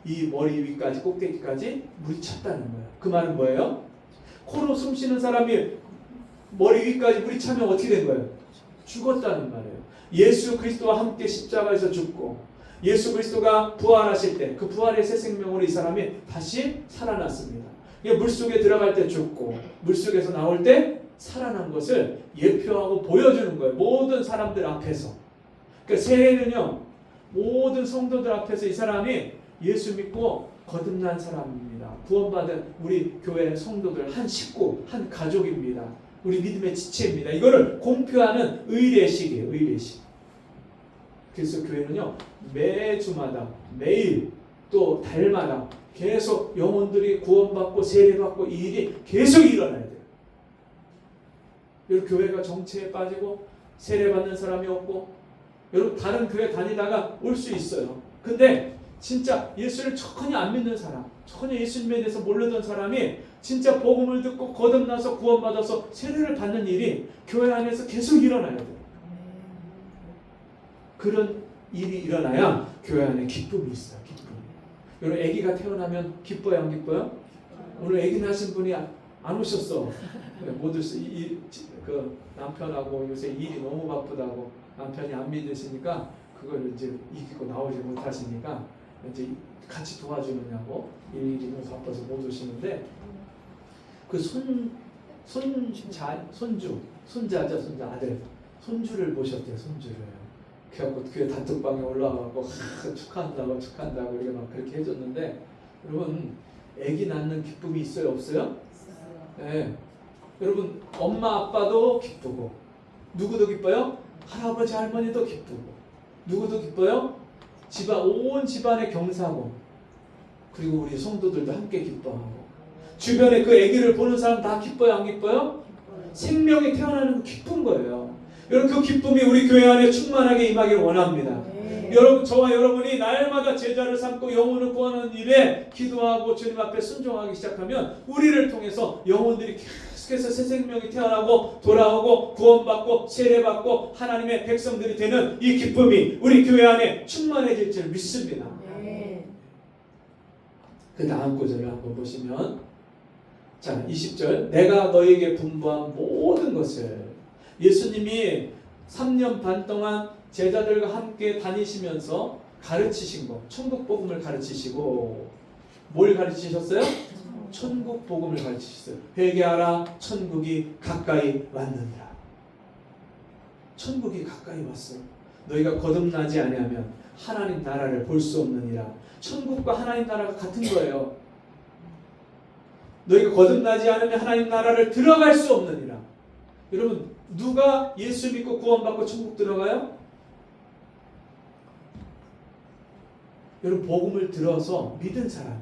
이 머리 위까지 꼭대기까지 물이 찼다는 거예요. 그 말은 뭐예요? 코로 숨 쉬는 사람이 머리 위까지 물이 차면 어떻게 된 거예요? 죽었다는 말이에요. 예수 그리스도와 함께 십자가에서 죽고 예수 그리스도가 부활하실 때 그 부활의 새 생명으로 이 사람이 다시 살아났습니다. 물속에 들어갈 때 죽고 물속에서 나올 때 살아난 것을 예표하고 보여주는 거예요. 모든 사람들 앞에서. 그러니까 세례는요 모든 성도들 앞에서 이 사람이 예수 믿고 거듭난 사람입니다. 구원받은 우리 교회 성도들 한 식구, 한 가족입니다. 우리 믿음의 지체입니다. 이거를 공표하는 의례식이에요. 의례식. 그래서 교회는요 매주마다, 매일, 또 달마다 계속 영혼들이 구원받고 세례받고 이 일이 계속 일어나야 돼요. 여러분 교회가 정체에 빠지고 세례받는 사람이 없고, 여러분 다른 교회 다니다가 올 수 있어요. 근데 진짜 예수를 전혀 안 믿는 사람, 전혀 예수님에 대해서 모르던 사람이 진짜 복음을 듣고 거듭나서 구원받아서 세례를 받는 일이 교회 안에서 계속 일어나야 돼요. 그런 일이 일어나야 교회 안에 기쁨이 있어요. 기쁨. 여러분 아기가 태어나면 기뻐요, 안 기뻐요? 오늘 아기 낳으신 분이 안 오셨어. 못 오셨어. 그 남편하고 요새 일이 너무 바쁘다고 남편이 안 믿으시니까 그걸 이제 이기고 나오지 못하시니까 이제 같이 도와주느냐고 일이 너무 바빠서 못 오시는데 그 손자죠, 손자 아들, 손주를 모셨대요, 손주를. 그래갖고 교회 단톡방에 올라가고 축하한다고 우리가 막 그렇게 해줬는데 여러분 아기 낳는 기쁨이 있어요, 없어요? 네. 여러분 엄마 아빠도 기쁘고 누구도 기뻐요? 할아버지 할머니도 기쁘고 누구도 기뻐요? 온 집안의 경사고 그리고 우리 성도들도 함께 기뻐하고 주변에 그 아기를 보는 사람 다 기뻐요, 안 기뻐요? 생명이 태어나는 거 기쁜 거예요. 여러분 그 기쁨이 우리 교회 안에 충만하게 임하기를 원합니다. 여러분 저와 여러분이 날마다 제자를 삼고 영혼을 구하는 일에 기도하고 주님 앞에 순종하기 시작하면 우리를 통해서 영혼들이 계속해서 새 생명이 태어나고 돌아오고 구원받고 세례받고 하나님의 백성들이 되는 이 기쁨이 우리 교회 안에 충만해질 줄 믿습니다. 그 다음 구절을 한번 보시면 자 20절 내가 너에게 분부한 모든 것을 예수님이 3년 반 동안 제자들과 함께 다니시면서 가르치신 거 천국 복음을 가르치시고 뭘 가르치셨어요? 천국 복음을 가르치셨어요. 회개하라 천국이 가까이 왔느니라. 천국이 가까이 왔어요. 너희가 거듭나지 아니하면 하나님 나라를 볼 수 없느니라. 천국과 하나님 나라가 같은 거예요. 너희가 거듭나지 않으면 하나님 나라를 들어갈 수 없느니라. 여러분 누가 예수 믿고 구원받고 천국 들어가요? 여러분 복음을 들어서 믿은 사람이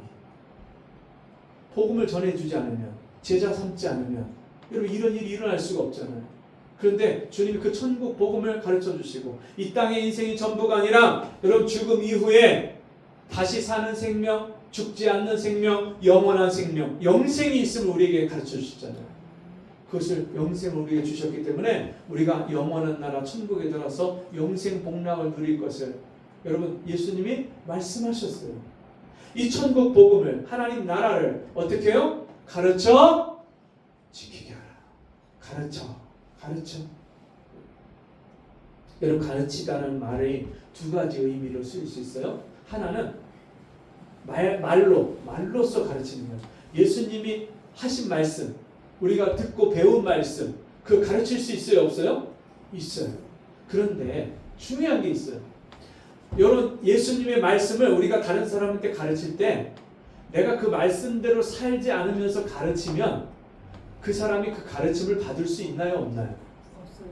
복음을 전해주지 않으면 제자 삼지 않으면 여러분 이런 일이 일어날 수가 없잖아요. 그런데 주님이 그 천국 복음을 가르쳐 주시고 이 땅의 인생이 전부가 아니라 여러분 죽음 이후에 다시 사는 생명, 죽지 않는 생명, 영원한 생명, 영생이 있음을 우리에게 가르쳐 주셨잖아요. 그것을 영생을 우리에게 주셨기 때문에 우리가 영원한 나라 천국에 들어서 영생 복락을 누릴 것을 여러분 예수님이 말씀하셨어요. 이 천국 복음을 하나님 나라를 어떻게 해요? 가르쳐 지키게 하라. 가르쳐. 여러분 가르치다는 말이 두 가지 의미로 쓰일 수 있어요. 하나는 말로써 가르치는 거예요. 예수님이 하신 말씀, 우리가 듣고 배운 말씀, 그 가르칠 수 있어요, 없어요? 있어요. 그런데 중요한 게 있어요. 여러분 예수님의 말씀을 우리가 다른 사람한테 가르칠 때 내가 그 말씀대로 살지 않으면서 가르치면 그 사람이 그 가르침을 받을 수 있나요, 없나요? 없어요.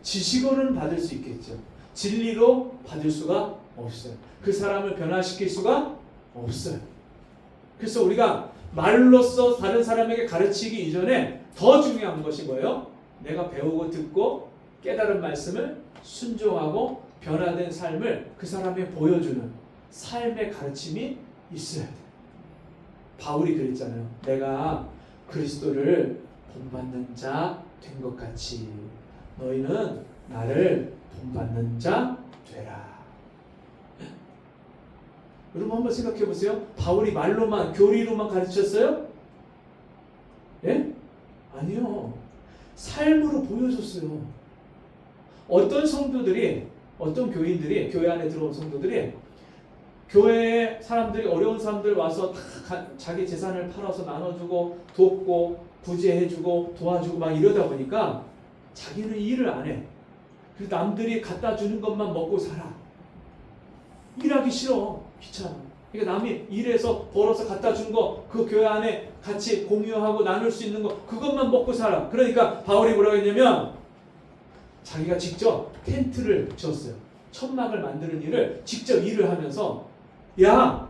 지식으로는 받을 수 있겠죠. 진리로 받을 수가 없어요. 그 사람을 변화시킬 수가 없어요. 그래서 우리가 말로써 다른 사람에게 가르치기 이전에 더 중요한 것이 뭐예요? 내가 배우고 듣고 깨달은 말씀을 순종하고 변화된 삶을 그 사람에 보여주는 삶의 가르침이 있어야 돼요. 바울이 그랬잖아요. 내가 그리스도를 본받는 자 된 것 같이 너희는 나를 본받는 자 되라. 여러분 한번 생각해 보세요. 바울이 말로만 교리로만 가르쳤어요? 예? 아니요. 삶으로 보여줬어요. 어떤 성도들이 어떤 교인들이 교회 안에 들어온 성도들이 교회에 사람들이 어려운 사람들 와서 다 자기 재산을 팔아서 나눠주고 돕고 구제해주고 도와주고 막 이러다 보니까 자기는 일을 안 해. 그래서 남들이 갖다 주는 것만 먹고 살아. 일하기 싫어. 귀찮아. 그러니까 남이 일해서 벌어서 갖다 준 거 그 교회 안에 같이 공유하고 나눌 수 있는 거 그것만 먹고 살아. 그러니까 바울이 뭐라고 했냐면 자기가 직접 텐트를 지었어요. 천막을 만드는 일을 직접 일을 하면서 야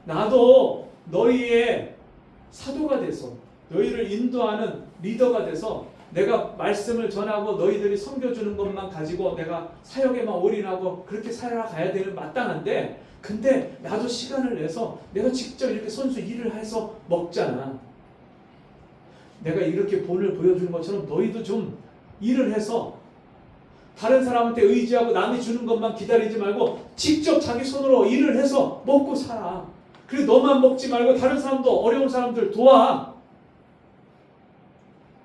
나도 너희의 사도가 돼서 너희를 인도하는 리더가 돼서 내가 말씀을 전하고 너희들이 섬겨주는 것만 가지고 내가 사역에만 올인하고 그렇게 살아가야 되는 마땅한데 근데 나도 시간을 내서 내가 직접 이렇게 선수 일을 해서 먹잖아. 내가 이렇게 본을 보여주는 것처럼 너희도 좀 일을 해서 다른 사람한테 의지하고 남이 주는 것만 기다리지 말고 직접 자기 손으로 일을 해서 먹고 살아. 그리고 너만 먹지 말고 다른 사람도, 어려운 사람들 도와.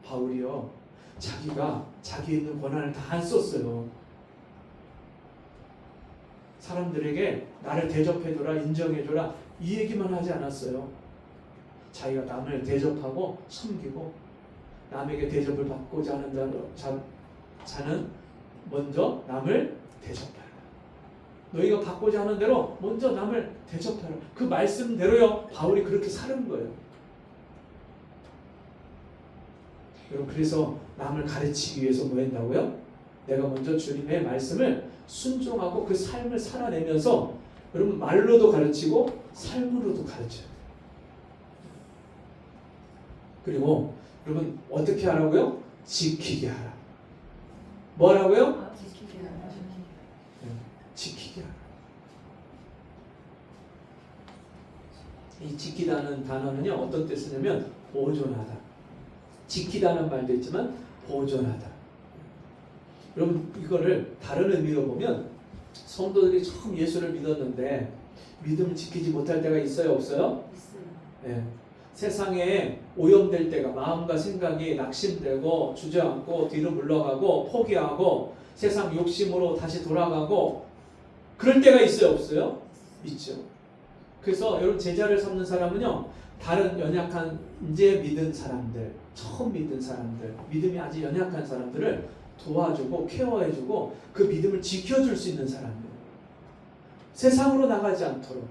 바울이요, 자기가 자기 있는 권한을 다 안 썼어요. 사람들에게 나를 대접해줘라, 인정해줘라, 이 얘기만 하지 않았어요. 자기가 남을 대접하고 섬기고, 남에게 대접을 받고자 하는 자는 먼저 남을 대접하라. 너희가 받고자 하는 대로 먼저 남을 대접하라. 그 말씀대로요, 바울이 그렇게 사는 거예요. 여러분, 그래서 남을 가르치기 위해서 뭐 한다고요? 내가 먼저 주님의 말씀을 순종하고 그 삶을 살아내면서, 여러분, 말로도 가르치고 삶으로도 가르쳐야 돼요. 그리고 여러분, 어떻게 하라고요? 지키게 하라. 뭐 하라고요? 지키게 하라. 이 지키다는 단어는요, 어떤 뜻이냐면 보존하다. 지키다는 말도 있지만 보존하다. 여러분, 이거를 다른 의미로 보면, 성도들이 처음 예수를 믿었는데 믿음을 지키지 못할 때가 있어요, 없어요? 있어요. 네. 세상에 오염될 때가, 마음과 생각이 낙심되고 주저앉고 뒤로 물러가고 포기하고 세상 욕심으로 다시 돌아가고 그럴 때가 있어요, 없어요? 있죠. 그래서 여러분, 제자를 삼는 사람은요, 다른 연약한 이제 믿은 사람들, 처음 믿은 사람들, 믿음이 아주 연약한 사람들을 도와주고 케어해주고 그 믿음을 지켜줄 수 있는 사람들, 세상으로 나가지 않도록,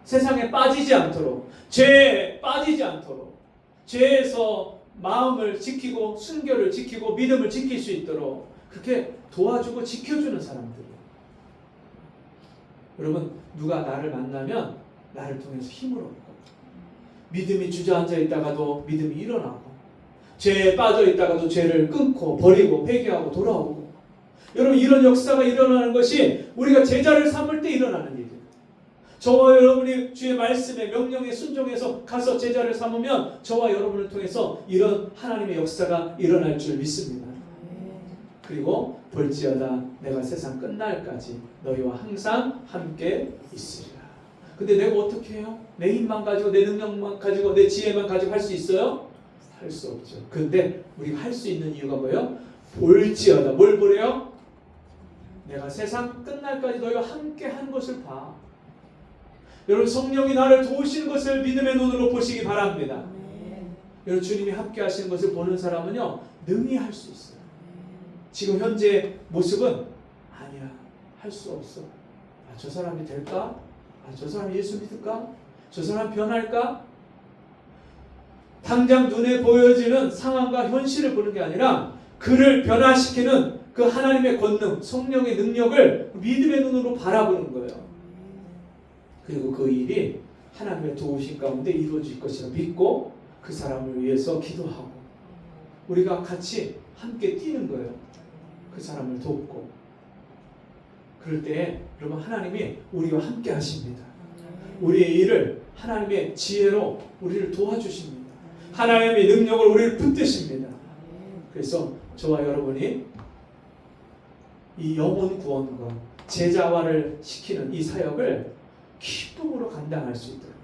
세상에 빠지지 않도록, 죄에 빠지지 않도록, 죄에서 마음을 지키고 순결을 지키고 믿음을 지킬 수 있도록 그렇게 도와주고 지켜주는 사람들이에요. 여러분, 누가 나를 만나면 나를 통해서 힘을 얻고, 믿음이 주저앉아 있다가도 믿음이 일어나고, 죄에 빠져 있다가도 죄를 끊고 버리고 회개하고 돌아오고, 여러분, 이런 역사가 일어나는 것이 우리가 제자를 삼을 때 일어나는 일이에요. 저와 여러분이 주의 말씀에 명령에 순종해서 가서 제자를 삼으면 저와 여러분을 통해서 이런 하나님의 역사가 일어날 줄 믿습니다. 그리고 볼지어다 내가 세상 끝날까지 너희와 항상 함께 있으리라. 근데 내가 어떻게 해요? 내 힘만 가지고, 내 능력만 가지고, 내 지혜만 가지고 할 수 있어요? 할 수 없죠. 근데 우리가 할 수 있는 이유가 뭐예요? 볼지어다. 뭘 보래요? 내가 세상 끝날까지 너희와 함께 한 것을 봐. 여러분, 성령이 나를 도우시는 것을 믿음의 눈으로 보시기 바랍니다. 여러분, 주님이 함께 하시는 것을 보는 사람은요, 능히 할 수 있어요. 지금 현재 모습은 아니야, 할 수 없어. 저 사람이 될까? 저 사람이 예수 믿을까? 저 사람 변할까? 당장 눈에 보여지는 상황과 현실을 보는 게 아니라 그를 변화시키는 그 하나님의 권능, 성령의 능력을 믿음의 눈으로 바라보는 거예요. 그리고 그 일이 하나님의 도우심 가운데 이루어질 것이라 믿고 그 사람을 위해서 기도하고 우리가 같이 함께 뛰는 거예요. 그 사람을 돕고. 그럴 때 여러분, 하나님이 우리와 함께 하십니다. 우리의 일을 하나님의 지혜로 우리를 도와주십니다. 하나님의 능력을 우리를 붙드십니다. 그래서 저와 여러분이 이 영혼 구원과 제자화를 시키는 이 사역을 기쁨으로 감당할 수 있도록,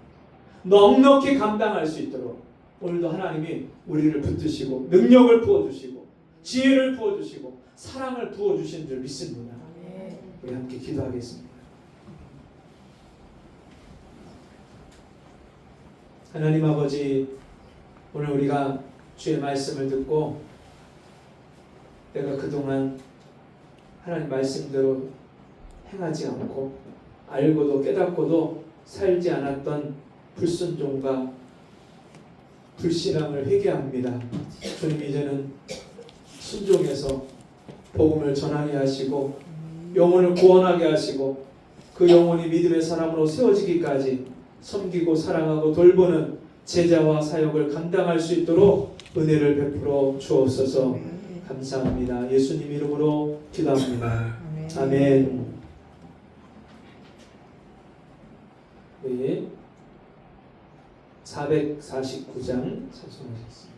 넉넉히 감당할 수 있도록 오늘도 하나님이 우리를 붙드시고 능력을 부어주시고 지혜를 부어주시고 사랑을 부어주신 줄 믿습니다. 우리 함께 기도하겠습니다. 하나님 아버지, 오늘 우리가 주의 말씀을 듣고 내가 그동안 하나님 말씀대로 행하지 않고 알고도 깨닫고도 살지 않았던 불순종과 불신앙을 회개합니다. 주님, 이제는 순종해서 복음을 전하게 하시고 영혼을 구원하게 하시고 그 영혼이 믿음의 사람으로 세워지기까지 섬기고 사랑하고 돌보는 제자와 사역을 감당할 수 있도록 은혜를 베풀어 주옵소서. 감사합니다. 예수님 이름으로 기도합니다. 아멘. 네, 449장 찬송하겠습니다.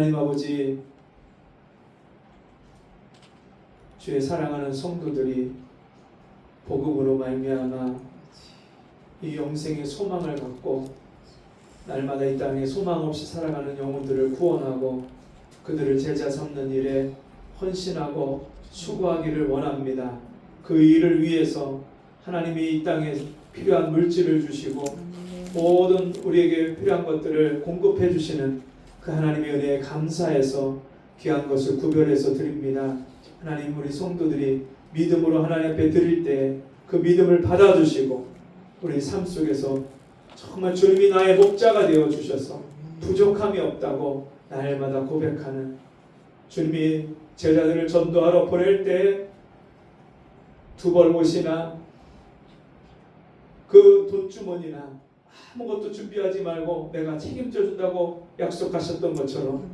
하나님 아버지, 주의 사랑하는 성도들이 복음으로 말미암아 이 영생의 소망을 갖고 날마다 이 땅에 소망 없이 살아가는 영혼들을 구원하고 그들을 제자 삼는 일에 헌신하고 수고하기를 원합니다. 그 일을 위해서 하나님이 이 땅에 필요한 물질을 주시고 모든 우리에게 필요한 것들을 공급해 주시는 그 하나님의 은혜에 감사해서 귀한 것을 구별해서 드립니다. 하나님, 우리 성도들이 믿음으로 하나님 앞에 드릴 때 그 믿음을 받아주시고 우리 삶 속에서 정말 주님이 나의 목자가 되어 주셔서 부족함이 없다고 날마다 고백하는, 주님이 제자들을 전도하러 보낼 때 두 벌옷이나 그 돈주머니나 아무것도 준비하지 말고 내가 책임져 준다고 약속하셨던 것처럼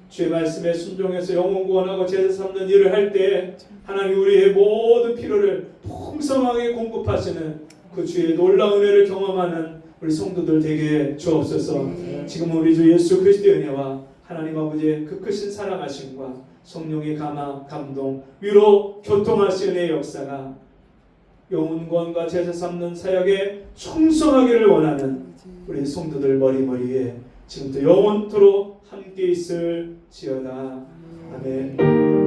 주의 말씀에 순종해서 영혼 구원하고 제자 삼는 일을 할 때 하나님 우리의 모든 필요를 풍성하게 공급하시는 그 주의 놀라운 은혜를 경험하는 우리 성도들 되게 주옵소서. 지금 우리 주 예수 그리스도의 은혜와 하나님 아버지의 그 크신 사랑하심과 성령의 감동, 위로 교통하신 은혜의 역사가 영혼 구원과 제자 삼는 사역에 충성하기를 원하는 우리 성도들 머리머리에 지금부터 영원토록 함께 있을지어다. 아멘.